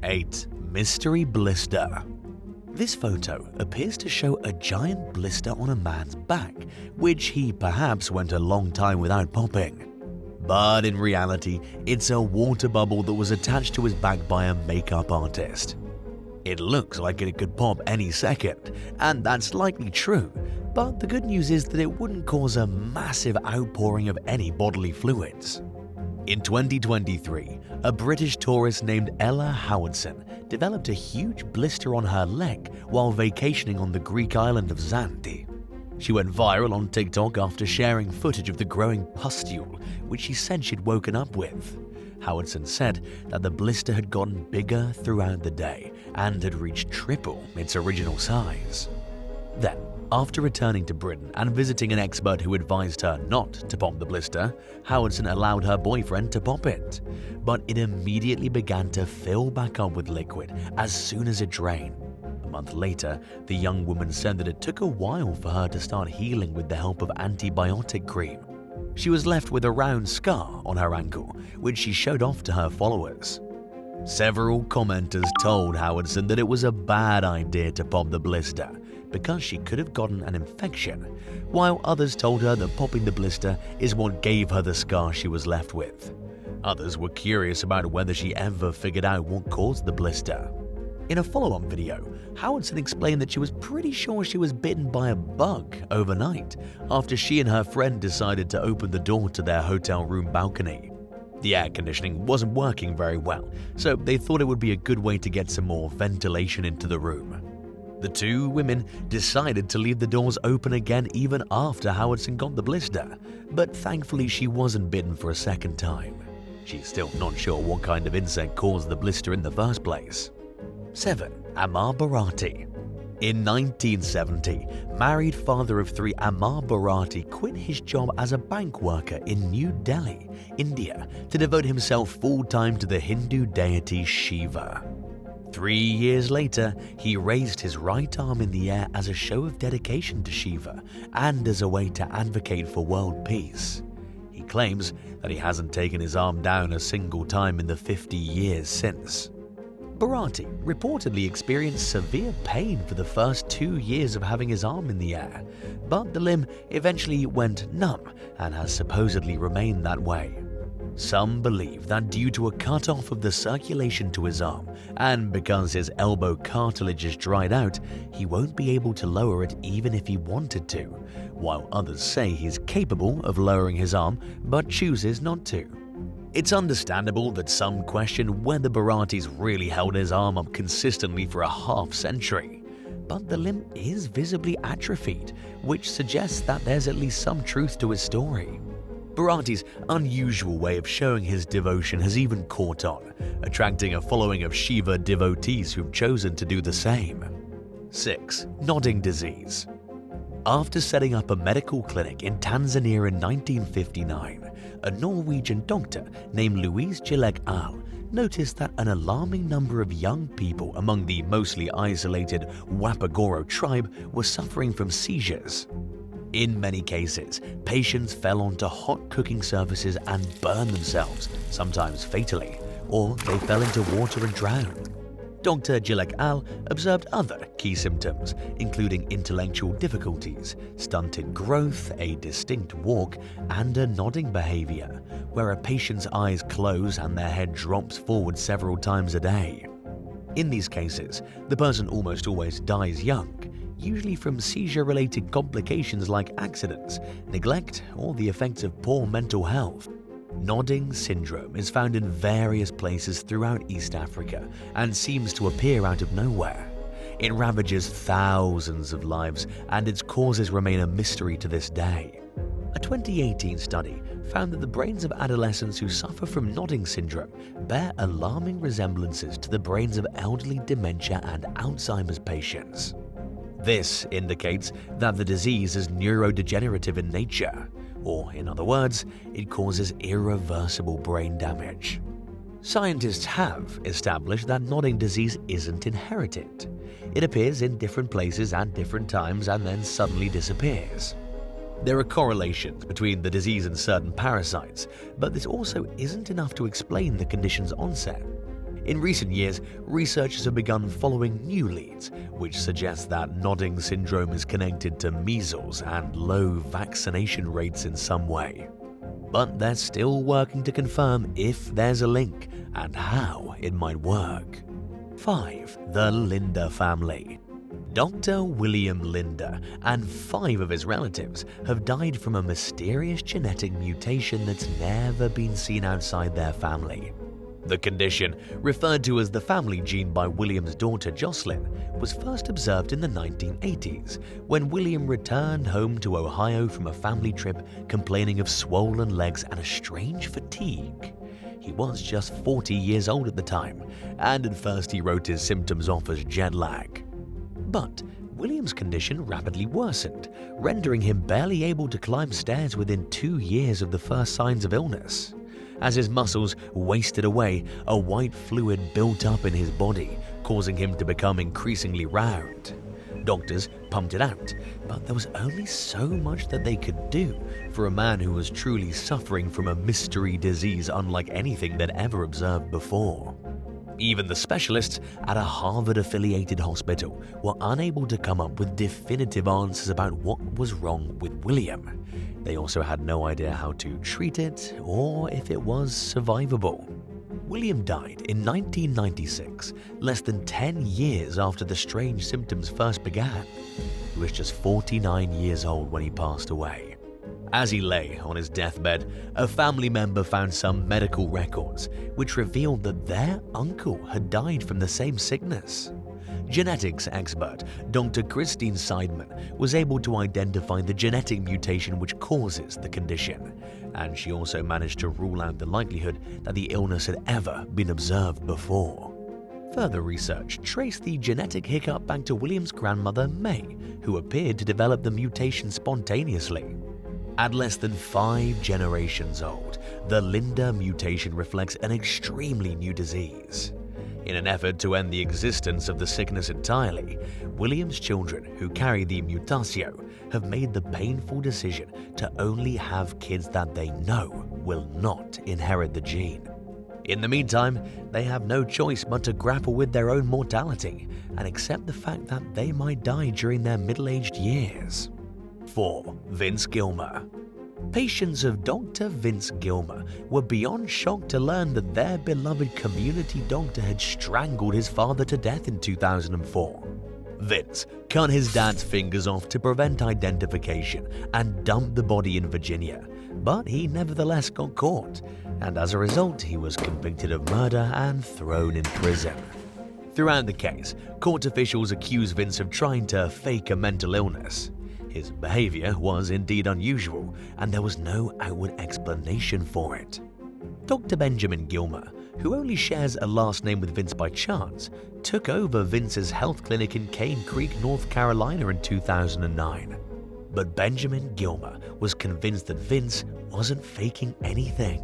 8. Mystery blister. This photo appears to show a giant blister on a man's back, which he perhaps went a long time without popping. But in reality, it's a water bubble that was attached to his back by a makeup artist. It looks like it could pop any second, and that's likely true, but the good news is that it wouldn't cause a massive outpouring of any bodily fluids. In 2023, a British tourist named Ella Howardson developed a huge blister on her leg while vacationing on the Greek island of Zante. She went viral on TikTok after sharing footage of the growing pustule, which she said she'd woken up with. Howardson said that the blister had gotten bigger throughout the day and had reached triple its original size. Then, after returning to Britain and visiting an expert who advised her not to pop the blister, Howardson allowed her boyfriend to pop it. But it immediately began to fill back up with liquid as soon as it drained. A month later, the young woman said that it took a while for her to start healing with the help of antibiotic cream. She was left with a round scar on her ankle, which she showed off to her followers. Several commenters told Howardson that it was a bad idea to pop the blister because she could have gotten an infection, while others told her that popping the blister is what gave her the scar she was left with. Others were curious about whether she ever figured out what caused the blister. In a follow-up video, Howardson explained that she was pretty sure she was bitten by a bug overnight after she and her friend decided to open the door to their hotel room balcony. The air conditioning wasn't working very well, so they thought it would be a good way to get some more ventilation into the room. The two women decided to leave the doors open again even after Howardson got the blister, but thankfully she wasn't bitten for a second time. She's still not sure what kind of insect caused the blister in the first place. 7. Amar Bharati. In 1970, married father of 3 Amar Bharati quit his job as a bank worker in New Delhi, India, to devote himself full-time to the Hindu deity Shiva. 3 years later, he raised his right arm in the air as a show of dedication to Shiva and as a way to advocate for world peace. He claims that he hasn't taken his arm down a single time in the 50 years since. Bharati reportedly experienced severe pain for the first 2 years of having his arm in the air, but the limb eventually went numb and has supposedly remained that way. Some believe that due to a cut-off of the circulation to his arm and because his elbow cartilage is dried out, he won't be able to lower it even if he wanted to, while others say he's capable of lowering his arm but chooses not to. It's understandable that some question whether Bharati's really held his arm up consistently for a half-century, but the limb is visibly atrophied, which suggests that there's at least some truth to his story. Bharati's unusual way of showing his devotion has even caught on, attracting a following of Shiva devotees who've chosen to do the same. 6. Nodding disease. After setting up a medical clinic in Tanzania in 1959, a Norwegian doctor named Louise Gilek Al noticed that an alarming number of young people among the mostly isolated Wapagoro tribe were suffering from seizures. In many cases, patients fell onto hot cooking surfaces and burned themselves, sometimes fatally, or they fell into water and drowned. Dr. Gilek Al observed other key symptoms, including intellectual difficulties, stunted growth, a distinct walk, and a nodding behavior, where a patient's eyes close and their head drops forward several times a day. In these cases, the person almost always dies young, usually from seizure-related complications like accidents, neglect, or the effects of poor mental health. Nodding syndrome is found in various places throughout East Africa and seems to appear out of nowhere. It ravages thousands of lives, and its causes remain a mystery to this day. A 2018 study found that the brains of adolescents who suffer from nodding syndrome bear alarming resemblances to the brains of elderly dementia and Alzheimer's patients. This indicates that the disease is neurodegenerative in nature, or in other words, it causes irreversible brain damage. Scientists have established that nodding disease isn't inherited. It appears in different places at different times and then suddenly disappears. There are correlations between the disease and certain parasites, but this also isn't enough to explain the condition's onset. In recent years, researchers have begun following new leads, which suggests that nodding syndrome is connected to measles and low vaccination rates in some way. But they're still working to confirm if there's a link and how it might work. 5. The Linda family. Dr. William Linda and 5 of his relatives have died from a mysterious genetic mutation that's never been seen outside their family. The condition, referred to as the family gene by William's daughter Jocelyn, was first observed in the 1980s when William returned home to Ohio from a family trip complaining of swollen legs and a strange fatigue. He was just 40 years old at the time, and at first he wrote his symptoms off as jet lag. But William's condition rapidly worsened, rendering him barely able to climb stairs within 2 years of the first signs of illness. As his muscles wasted away, a white fluid built up in his body, causing him to become increasingly round. Doctors pumped it out, but there was only so much that they could do for a man who was truly suffering from a mystery disease unlike anything they'd ever observed before. Even the specialists at a Harvard-affiliated hospital were unable to come up with definitive answers about what was wrong with William. They also had no idea how to treat it or if it was survivable. William died in 1996, less than 10 years after the strange symptoms first began. He was just 49 years old when he passed away. As he lay on his deathbed, a family member found some medical records which revealed that their uncle had died from the same sickness. Genetics expert Dr. Christine Seidman was able to identify the genetic mutation which causes the condition, and she also managed to rule out the likelihood that the illness had ever been observed before. Further research traced the genetic hiccup back to William's grandmother May, who appeared to develop the mutation spontaneously. At less than 5 generations old, the Linda mutation reflects an extremely new disease. In an effort to end the existence of the sickness entirely, William's children who carry the mutatio have made the painful decision to only have kids that they know will not inherit the gene. In the meantime, they have no choice but to grapple with their own mortality and accept the fact that they might die during their middle-aged years. 4. Vince Gilmer. Patients of Dr. Vince Gilmer were beyond shocked to learn that their beloved community doctor had strangled his father to death in 2004. Vince cut his dad's fingers off to prevent identification and dumped the body in Virginia, but he nevertheless got caught, and as a result he was convicted of murder and thrown in prison. Throughout the case, court officials accused Vince of trying to fake a mental illness. His behavior was indeed unusual, and there was no outward explanation for it. Dr. Benjamin Gilmer, who only shares a last name with Vince by chance, took over Vince's health clinic in Cane Creek, North Carolina in 2009. But Benjamin Gilmer was convinced that Vince wasn't faking anything.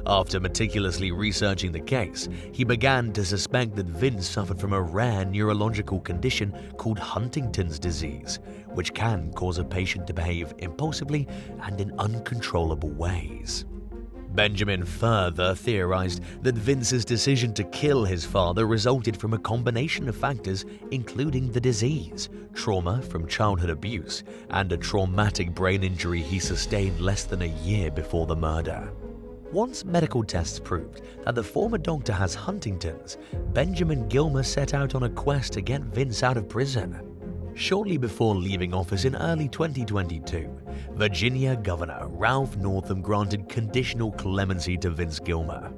After meticulously researching the case, he began to suspect that Vince suffered from a rare neurological condition called Huntington's disease, which can cause a patient to behave impulsively and in uncontrollable ways. Benjamin further theorized that Vince's decision to kill his father resulted from a combination of factors including the disease, trauma from childhood abuse, and a traumatic brain injury he sustained less than a year before the murder. Once medical tests proved that the former doctor has Huntington's, Benjamin Gilmer set out on a quest to get Vince out of prison. Shortly before leaving office in early 2022, Virginia Governor Ralph Northam granted conditional clemency to Vince Gilmer.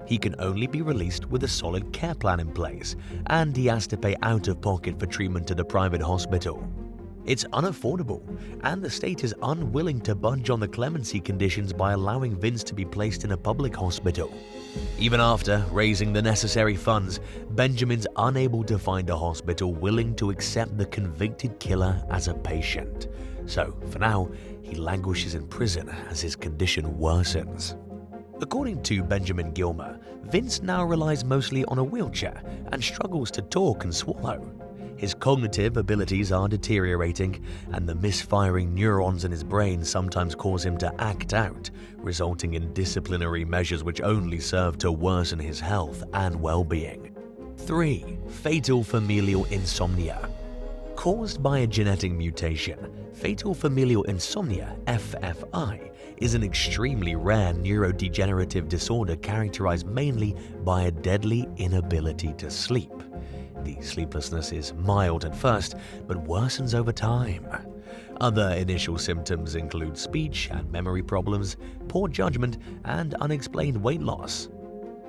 He can only be released with a solid care plan in place, and he has to pay out of pocket for treatment at a private hospital. It's unaffordable, and the state is unwilling to budge on the clemency conditions by allowing Vince to be placed in a public hospital. Even after raising the necessary funds, Benjamin's unable to find a hospital willing to accept the convicted killer as a patient. So, for now, he languishes in prison as his condition worsens. According to Benjamin Gilmer, Vince now relies mostly on a wheelchair and struggles to talk and swallow. His cognitive abilities are deteriorating, and the misfiring neurons in his brain sometimes cause him to act out, resulting in disciplinary measures which only serve to worsen his health and well-being. 3. Fatal familial insomnia. Caused by a genetic mutation, fatal familial insomnia (FFI) is an extremely rare neurodegenerative disorder characterized mainly by a deadly inability to sleep. The sleeplessness is mild at first, but worsens over time. Other initial symptoms include speech and memory problems, poor judgment, and unexplained weight loss.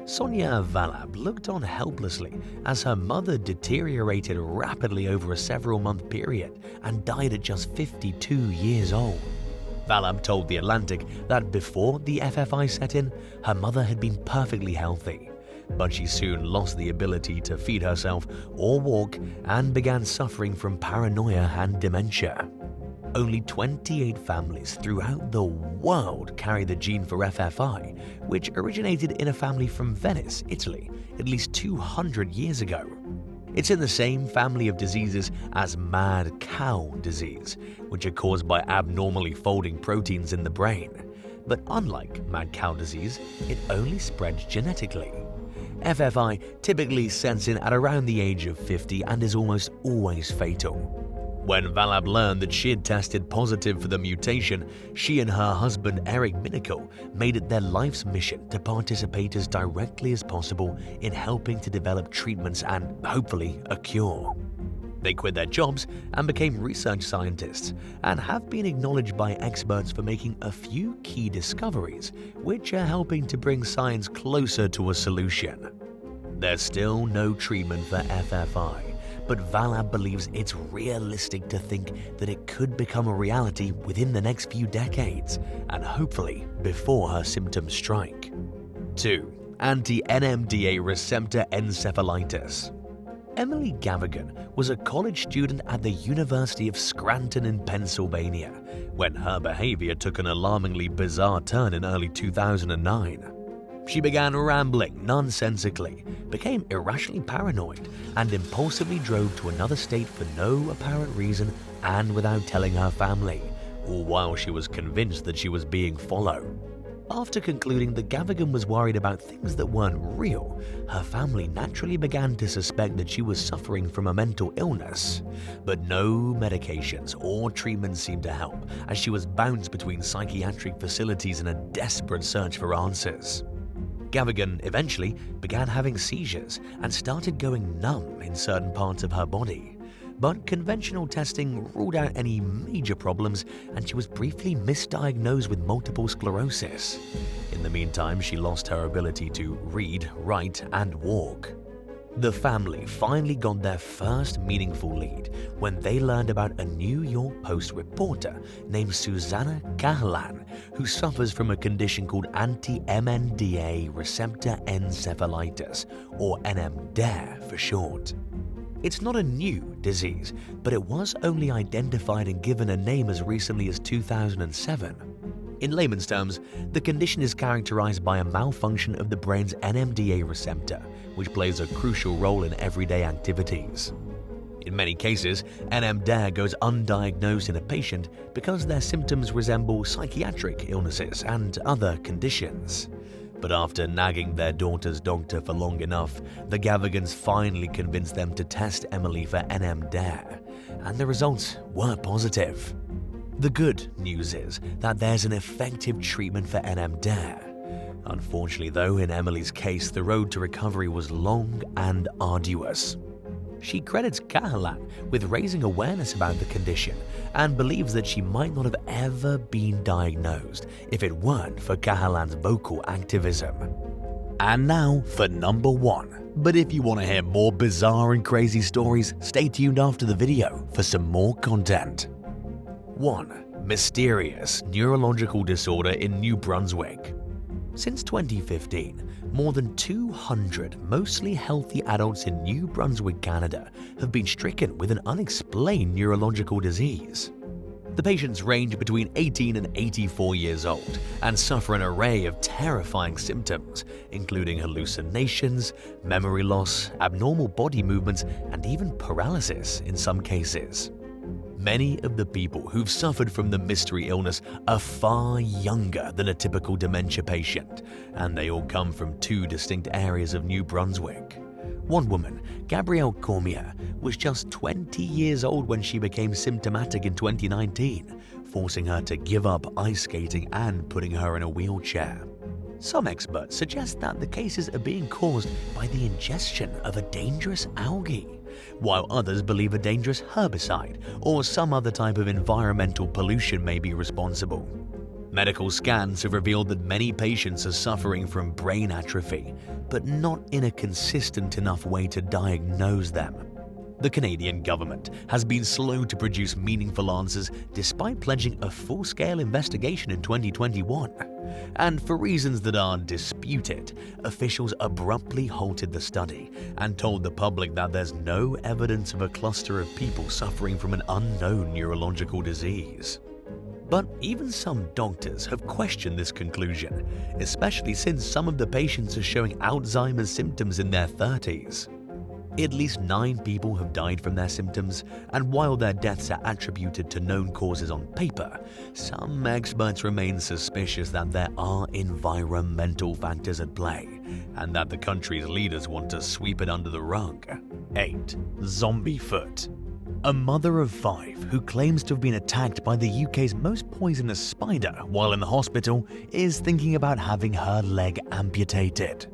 Sonia Valab looked on helplessly as her mother deteriorated rapidly over a several-month period and died at just 52 years old. Valab told The Atlantic that before the FFI set in, her mother had been perfectly healthy, but she soon lost the ability to feed herself or walk and began suffering from paranoia and dementia. Only 28 families throughout the world carry the gene for FFI, which originated in a family from Venice, Italy, at least 200 years ago. It's in the same family of diseases as mad cow disease, which are caused by abnormally folding proteins in the brain. But unlike mad cow disease, it only spreads genetically. FFI typically sets in at around the age of 50 and is almost always fatal. When Valab learned that she had tested positive for the mutation, she and her husband Eric Minico made it their life's mission to participate as directly as possible in helping to develop treatments and, hopefully, a cure. They quit their jobs and became research scientists, and have been acknowledged by experts for making a few key discoveries, which are helping to bring science closer to a solution. There's still no treatment for FFI, but Valab believes it's realistic to think that it could become a reality within the next few decades, and hopefully before her symptoms strike. 2. Anti-NMDA receptor encephalitis. Emily Gavigan was a college student at the University of Scranton in Pennsylvania when her behavior took an alarmingly bizarre turn in early 2009. She began rambling nonsensically, became irrationally paranoid, and impulsively drove to another state for no apparent reason and without telling her family, all while she was convinced that she was being followed. After concluding that Gavigan was worried about things that weren't real, her family naturally began to suspect that she was suffering from a mental illness. But no medications or treatments seemed to help, as she was bounced between psychiatric facilities in a desperate search for answers. Gavigan eventually began having seizures and started going numb in certain parts of her body. But conventional testing ruled out any major problems, and she was briefly misdiagnosed with multiple sclerosis. In the meantime, she lost her ability to read, write, and walk. The family finally got their first meaningful lead when they learned about a New York Post reporter named Susanna Cahalan, who suffers from a condition called Antinmda receptor encephalitis, or NMDA for short. It's not a new disease, but it was only identified and given a name as recently as 2007. In layman's terms, the condition is characterized by a malfunction of the brain's NMDA receptor, which plays a crucial role in everyday activities. In many cases, NMDA goes undiagnosed in a patient because their symptoms resemble psychiatric illnesses and other conditions. But after nagging their daughter's doctor for long enough, the Gavigans finally convinced them to test Emily for NMDA, and the results were positive. The good news is that there's an effective treatment for NMDA. Unfortunately though, in Emily's case, the road to recovery was long and arduous. She credits Cahalan with raising awareness about the condition and believes that she might not have ever been diagnosed if it weren't for Cahalan's vocal activism. And now for number 1. But if you want to hear more bizarre and crazy stories, stay tuned after the video for some more content. 1. Mysterious neurological disorder in New Brunswick. Since 2015, more than 200 mostly healthy adults in New Brunswick, Canada have been stricken with an unexplained neurological disease. The patients range between 18 and 84 years old and suffer an array of terrifying symptoms, including hallucinations, memory loss, abnormal body movements, and even paralysis in some cases. Many of the people who've suffered from the mystery illness are far younger than a typical dementia patient, and they all come from two distinct areas of New Brunswick. One woman, Gabrielle Cormier, was just 20 years old when she became symptomatic in 2019, forcing her to give up ice skating and putting her in a wheelchair. Some experts suggest that the cases are being caused by the ingestion of a dangerous algae, while others believe a dangerous herbicide or some other type of environmental pollution may be responsible. Medical scans have revealed that many patients are suffering from brain atrophy, but not in a consistent enough way to diagnose them. The Canadian government has been slow to produce meaningful answers despite pledging a full-scale investigation in 2021. And for reasons that are disputed, officials abruptly halted the study and told the public that there's no evidence of a cluster of people suffering from an unknown neurological disease. But even some doctors have questioned this conclusion, especially since some of the patients are showing Alzheimer's symptoms in their 30s. At least 9 people have died from their symptoms, and while their deaths are attributed to known causes on paper, some experts remain suspicious that there are environmental factors at play, and that the country's leaders want to sweep it under the rug. 8. Zombie foot. A mother of 5 who claims to have been attacked by the UK's most poisonous spider while in the hospital is thinking about having her leg amputated.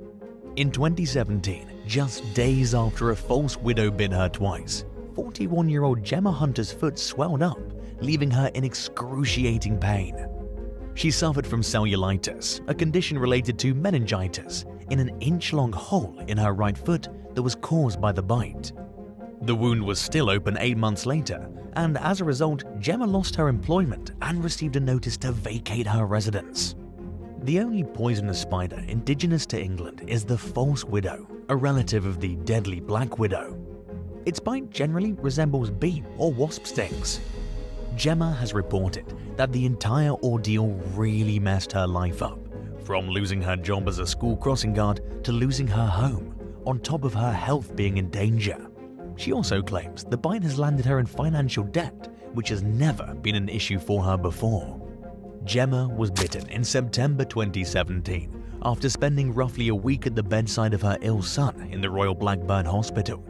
In 2017, just days after a false widow bit her twice, 41-year-old Gemma Hunter's foot swelled up, leaving her in excruciating pain. She suffered from cellulitis, a condition related to meningitis, in an inch-long hole in her right foot that was caused by the bite. The wound was still open 8 months later, and as a result, Gemma lost her employment and received a notice to vacate her residence. The only poisonous spider indigenous to England is the false widow, a relative of the deadly black widow. Its bite generally resembles bee or wasp stings. Gemma has reported that the entire ordeal really messed her life up, from losing her job as a school crossing guard to losing her home, on top of her health being in danger. She also claims the bite has landed her in financial debt, which has never been an issue for her before. Gemma was bitten in September 2017 after spending roughly a week at the bedside of her ill son in the Royal Blackburn Hospital.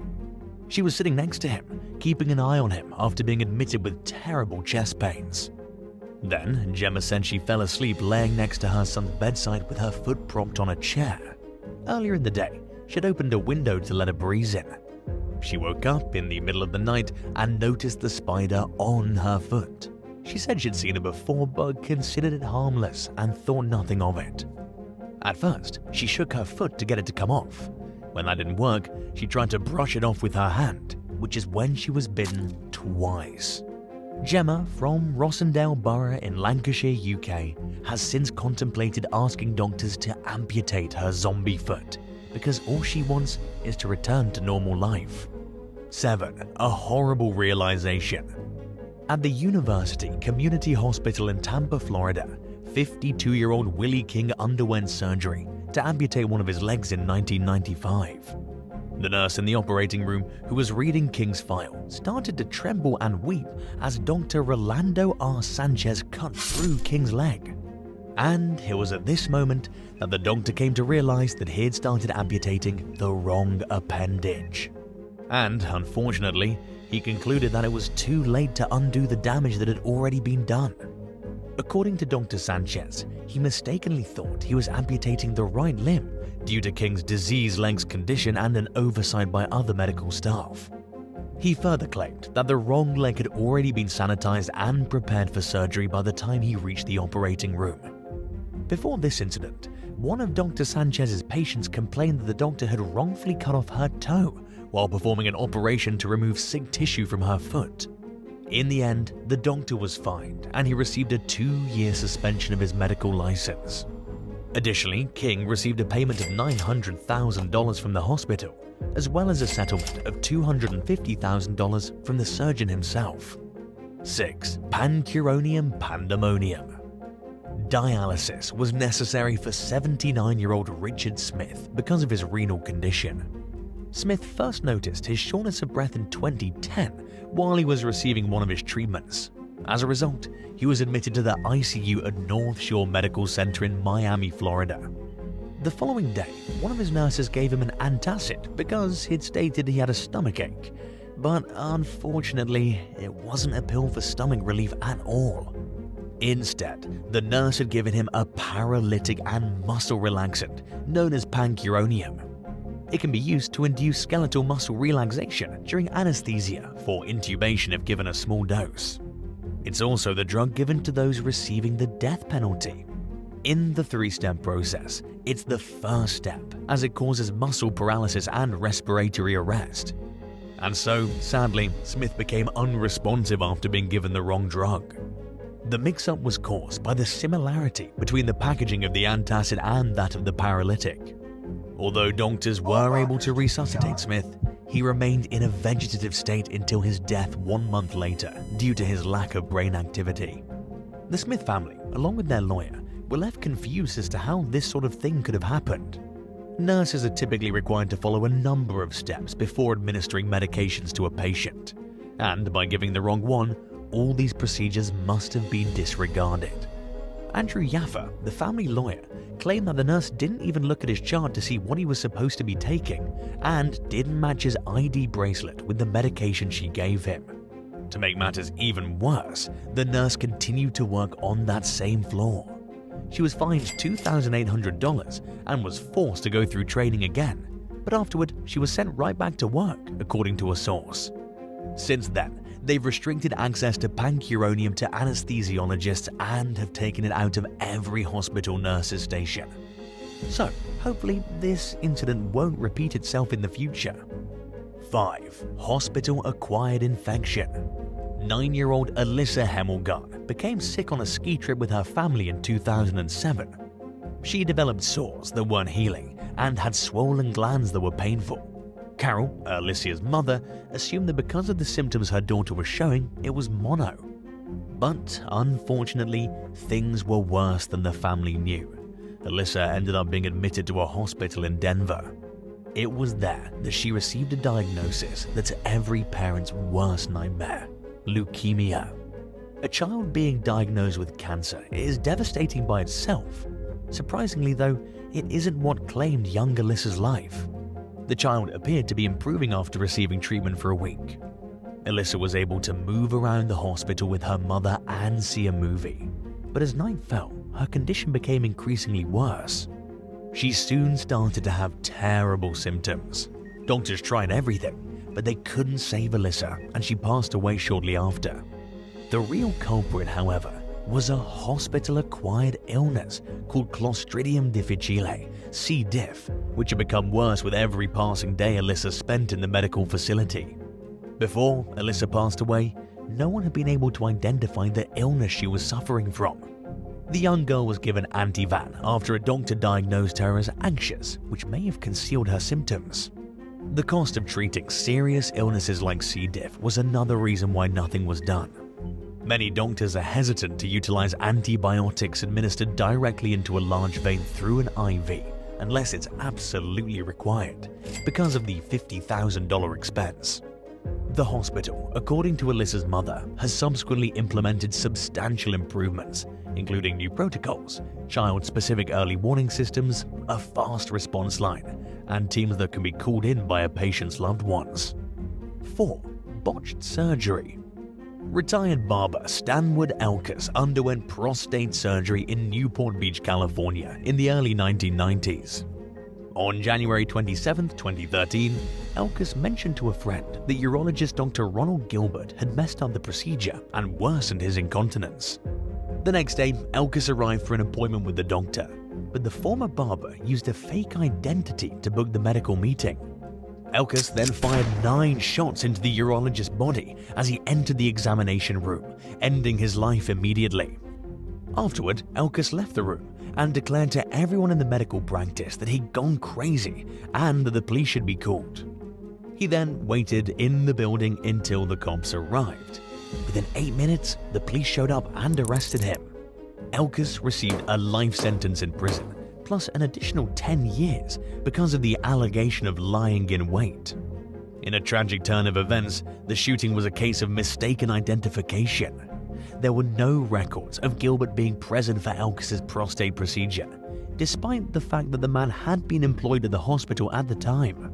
She was sitting next to him, keeping an eye on him after being admitted with terrible chest pains. Then, Gemma said she fell asleep laying next to her son's bedside with her foot propped on a chair. Earlier in the day, she'd opened a window to let a breeze in. She woke up in the middle of the night and noticed the spider on her foot. She said she'd seen it before but considered it harmless and thought nothing of it. At first, she shook her foot to get it to come off. When that didn't work, she tried to brush it off with her hand, which is when she was bitten twice. Gemma from Rossendale Borough in Lancashire, UK, has since contemplated asking doctors to amputate her zombie foot because all she wants is to return to normal life. 7. A horrible realization. At the University Community Hospital in Tampa, Florida, 52-year-old Willie King underwent surgery to amputate one of his legs in 1995. The nurse in the operating room who was reading King's file started to tremble and weep as Dr. Rolando R. Sanchez cut through King's leg. And it was at this moment that the doctor came to realize that he had started amputating the wrong appendage. And unfortunately, he concluded that it was too late to undo the damage that had already been done. According to Dr. Sanchez, he mistakenly thought he was amputating the right limb due to King's diseased leg's condition and an oversight by other medical staff. He further claimed that the wrong leg had already been sanitized and prepared for surgery by the time he reached the operating room. Before this incident, one of Dr. Sanchez's patients complained that the doctor had wrongfully cut off her toe while performing an operation to remove sick tissue from her foot. In the end, the doctor was fined and he received a 2-year suspension of his medical license. Additionally, King received a payment of $900,000 from the hospital, as well as a settlement of $250,000 from the surgeon himself. 6. Pancuronium pandemonium. Dialysis was necessary for 79-year-old Richard Smith because of his renal condition. Smith first noticed his shortness of breath in 2010 while he was receiving one of his treatments. As a result, he was admitted to the ICU at North Shore Medical Center in Miami, Florida. The following day, one of his nurses gave him an antacid because he'd stated he had a stomachache. But unfortunately, it wasn't a pill for stomach relief at all. Instead, the nurse had given him a paralytic and muscle relaxant known as Pancuronium. It can be used to induce skeletal muscle relaxation during anesthesia for intubation if given a small dose. It's also the drug given to those receiving the death penalty. In the three-step process, it's the first step as it causes muscle paralysis and respiratory arrest. And so, sadly, Smith became unresponsive after being given the wrong drug. The mix-up was caused by the similarity between the packaging of the antacid and that of the paralytic. Although doctors were able to resuscitate Smith, he remained in a vegetative state until his death 1 month later due to his lack of brain activity. The Smith family, along with their lawyer, were left confused as to how this sort of thing could have happened. Nurses are typically required to follow a number of steps before administering medications to a patient, and by giving the wrong one, all these procedures must have been disregarded. Andrew Yaffa, the family lawyer, claimed that the nurse didn't even look at his chart to see what he was supposed to be taking and didn't match his ID bracelet with the medication she gave him. To make matters even worse, the nurse continued to work on that same floor. She was fined $2,800 and was forced to go through training again, but afterward she was sent right back to work, according to a source. Since then, they've restricted access to Pancuronium to anesthesiologists and have taken it out of every hospital nurse's station. So, hopefully this incident won't repeat itself in the future. 5. Hospital-acquired infection. 9-year-old Alyssa Hemmelgarn became sick on a ski trip with her family in 2007. She developed sores that weren't healing and had swollen glands that were painful. Carol, Alyssa's mother, assumed that because of the symptoms her daughter was showing, it was mono. But unfortunately, things were worse than the family knew. Alyssa ended up being admitted to a hospital in Denver. It was there that she received a diagnosis that's every parent's worst nightmare: leukemia. A child being diagnosed with cancer is devastating by itself. Surprisingly though, it isn't what claimed young Alyssa's life. The child appeared to be improving after receiving treatment for a week. Alyssa was able to move around the hospital with her mother and see a movie. But as night fell, her condition became increasingly worse. She soon started to have terrible symptoms. Doctors tried everything, but they couldn't save Alyssa, and she passed away shortly after. The real culprit, however, was a hospital-acquired illness called Clostridium difficile, C. diff, which had become worse with every passing day Alyssa spent in the medical facility. Before Alyssa passed away, no one had been able to identify the illness she was suffering from. The young girl was given Antinmda after a doctor diagnosed her as anxious, which may have concealed her symptoms. The cost of treating serious illnesses like C. diff was another reason why nothing was done. Many doctors are hesitant to utilize antibiotics administered directly into a large vein through an IV unless it's absolutely required, because of the $50,000 expense. The hospital, according to Alyssa's mother, has subsequently implemented substantial improvements, including new protocols, child-specific early warning systems, a fast response line, and teams that can be called in by a patient's loved ones. 4. Botched surgery. Retired barber Stanwood Elkus underwent prostate surgery in Newport Beach, California in the early 1990s. On January 27, 2013, Elkus mentioned to a friend that urologist Dr. Ronald Gilbert had messed up the procedure and worsened his incontinence. The next day, Elkus arrived for an appointment with the doctor, but the former barber used a fake identity to book the medical meeting. Elkus then fired 9 shots into the urologist's body as he entered the examination room, ending his life immediately. Afterward, Elkus left the room and declared to everyone in the medical practice that he'd gone crazy and that the police should be called. He then waited in the building until the cops arrived, Within 8 minutes, the police showed up and arrested him. Elkus received a life sentence in prison, plus an additional 10 years because of the allegation of lying in wait. In a tragic turn of events, the shooting was a case of mistaken identification. There were no records of Gilbert being present for Elkus's prostate procedure, despite the fact that the man had been employed at the hospital at the time.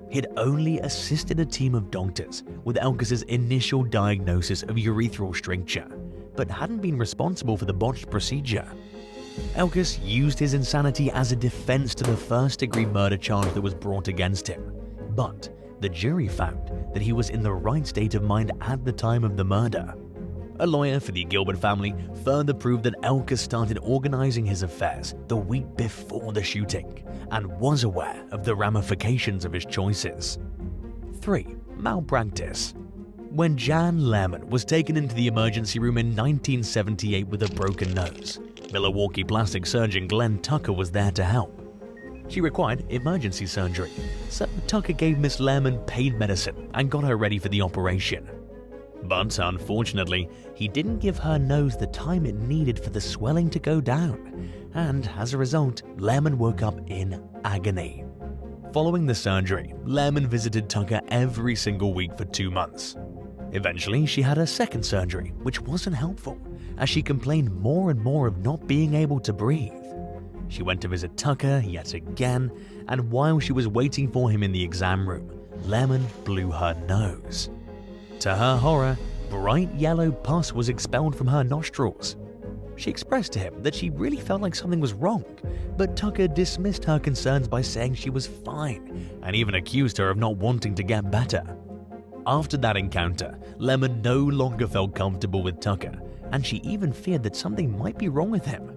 He'd only assisted a team of doctors with Elkus's initial diagnosis of urethral stricture, but hadn't been responsible for the botched procedure. Elkus used his insanity as a defense to the first-degree murder charge that was brought against him, but the jury found that he was in the right state of mind at the time of the murder. A lawyer for the Gilbert family further proved that Elkus started organizing his affairs the week before the shooting and was aware of the ramifications of his choices. 3. Malpractice. When Jan Lehrman was taken into the emergency room in 1978 with a broken nose, Milwaukee plastic surgeon Glenn Tucker was there to help. She required emergency surgery, so Tucker gave Miss Lehrman pain medicine and got her ready for the operation. But unfortunately, he didn't give her nose the time it needed for the swelling to go down, and as a result, Lehrman woke up in agony. Following the surgery, Lehrman visited Tucker every single week for 2 months. Eventually, she had her second surgery, which wasn't helpful, as she complained more and more of not being able to breathe. She went to visit Tucker yet again, and while she was waiting for him in the exam room, Lehrman blew her nose. To her horror, bright yellow pus was expelled from her nostrils. She expressed to him that she really felt like something was wrong, but Tucker dismissed her concerns by saying she was fine and even accused her of not wanting to get better. After that encounter, Lehrman no longer felt comfortable with Tucker, and she even feared that something might be wrong with him.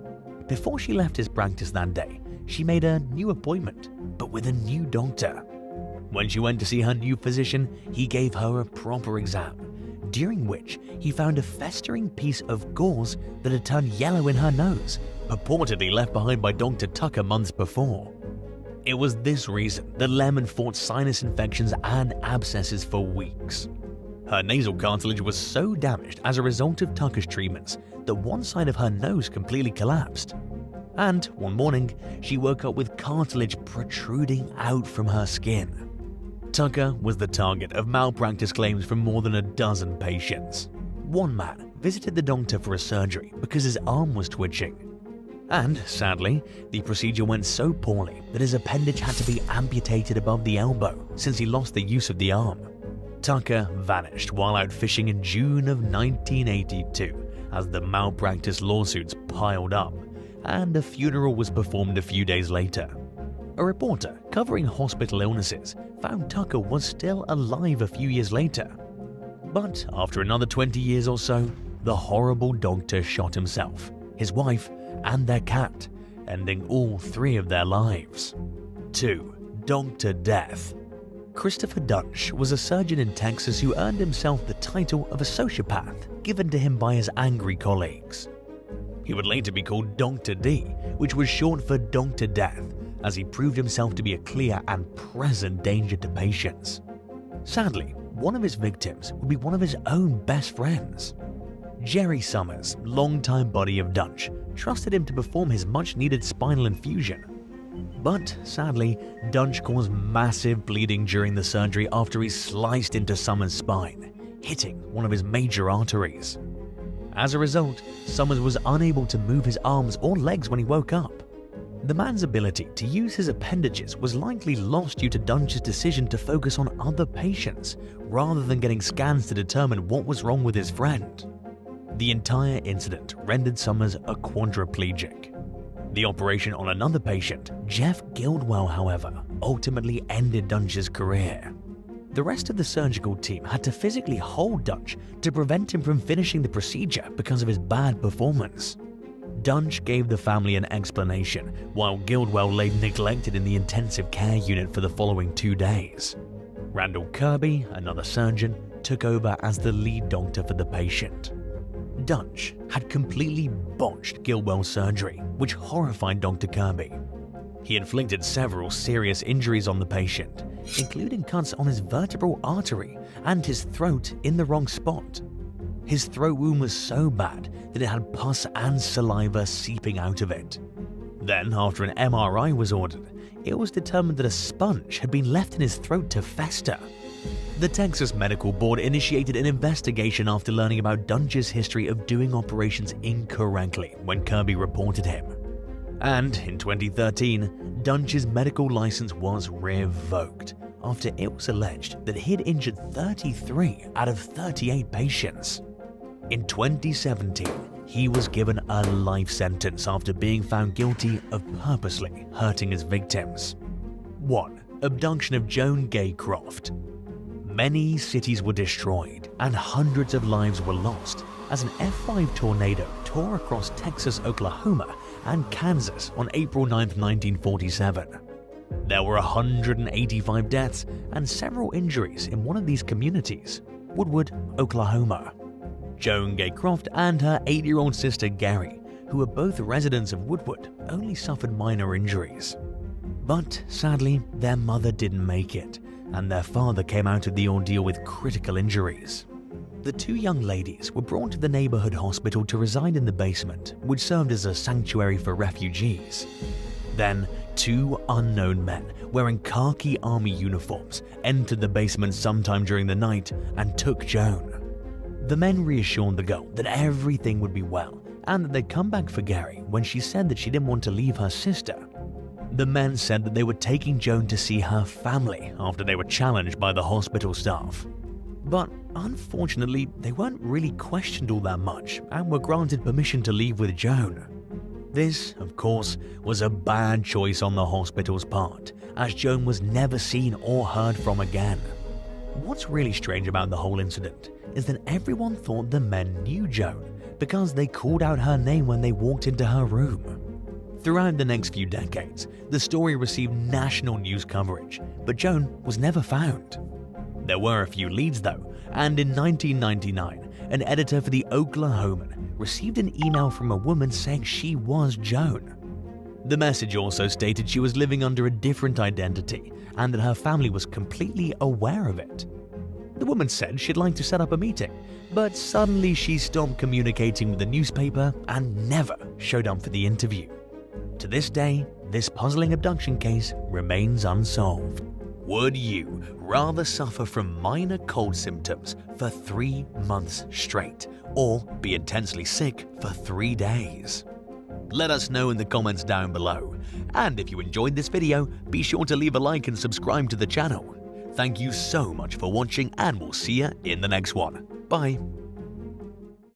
Before she left his practice that day, she made a new appointment, but with a new doctor. When she went to see her new physician, he gave her a proper exam, during which he found a festering piece of gauze that had turned yellow in her nose, purportedly left behind by Dr. Tucker months before. It was this reason that Lehrman fought sinus infections and abscesses for weeks. Her nasal cartilage was so damaged as a result of Tucker's treatments that one side of her nose completely collapsed. And one morning, she woke up with cartilage protruding out from her skin. Tucker was the target of malpractice claims from more than a dozen patients. One man visited the doctor for a surgery because his arm was twitching. And sadly, the procedure went so poorly that his appendage had to be amputated above the elbow since he lost the use of the arm. Tucker vanished while out fishing in June of 1982 as the malpractice lawsuits piled up, and a funeral was performed a few days later. A reporter covering hospital illnesses found Tucker was still alive a few years later. But after another 20 years or so, the horrible doctor shot himself, his wife, and their cat, ending all 3 of their lives. 2. Dr. Death. Christopher Dunch was a surgeon in Texas who earned himself the title of a sociopath given to him by his angry colleagues. He would later be called Dr. D, which was short for Dr. Death, as he proved himself to be a clear and present danger to patients. Sadly, one of his victims would be one of his own best friends. Jerry Summers, longtime buddy of Dunch, trusted him to perform his much-needed spinal infusion. But sadly, Dunch caused massive bleeding during the surgery after he sliced into Summers' spine, hitting one of his major arteries. As a result, Summers was unable to move his arms or legs when he woke up. The man's ability to use his appendages was likely lost due to Dunch's decision to focus on other patients rather than getting scans to determine what was wrong with his friend. The entire incident rendered Summers a quadriplegic. The operation on another patient, Jeff Guildwell, however, ultimately ended Dunch's career. The rest of the surgical team had to physically hold Dunch to prevent him from finishing the procedure because of his bad performance. Dunch gave the family an explanation, while Guildwell lay neglected in the intensive care unit for the following 2 days. Randall Kirby, another surgeon, took over as the lead doctor for the patient. Dunch had completely botched Guildwell's surgery, which horrified Dr. Kirby. He inflicted several serious injuries on the patient, including cuts on his vertebral artery and his throat in the wrong spot. His throat wound was so bad that it had pus and saliva seeping out of it. Then, after an MRI was ordered, it was determined that a sponge had been left in his throat to fester. The Texas Medical Board initiated an investigation after learning about Dunge's history of doing operations incorrectly when Kirby reported him. And in 2013, Dunge's medical license was revoked after it was alleged that he'd injured 33 out of 38 patients. In 2017, he was given a life sentence after being found guilty of purposely hurting his victims. 1. Abduction of Joan Gaycroft. Many cities were destroyed and hundreds of lives were lost as an F5 tornado tore across Texas, Oklahoma, and Kansas on April 9, 1947. There were 185 deaths and several injuries in one of these communities, Woodward, Oklahoma. Joan Gaycroft and her 8-year-old sister Gary, who were both residents of Woodward, only suffered minor injuries. But sadly, their mother didn't make it, and their father came out of the ordeal with critical injuries. The two young ladies were brought to the neighborhood hospital to reside in the basement, which served as a sanctuary for refugees. Then, 2 unknown men wearing khaki army uniforms entered the basement sometime during the night and took Joan. The men reassured the girl that everything would be well and that they'd come back for Gary when she said that she didn't want to leave her sister. The men said that they were taking Joan to see her family after they were challenged by the hospital staff. But unfortunately, they weren't really questioned all that much and were granted permission to leave with Joan. This, of course, was a bad choice on the hospital's part, as Joan was never seen or heard from again. What's really strange about the whole incident is that everyone thought the men knew Joan because they called out her name when they walked into her room. Throughout the next few decades, the story received national news coverage, but Joan was never found. There were a few leads though, and in 1999, an editor for the Oklahoman received an email from a woman saying she was Joan. The message also stated she was living under a different identity and that her family was completely aware of it. The woman said she'd like to set up a meeting, but suddenly she stopped communicating with the newspaper and never showed up for the interview. To this day, this puzzling abduction case remains unsolved. Would you rather suffer from minor cold symptoms for 3 months straight, or be intensely sick for 3 days? Let us know in the comments down below. And if you enjoyed this video, be sure to leave a like and subscribe to the channel. Thank you so much for watching, and we'll see you in the next one. Bye.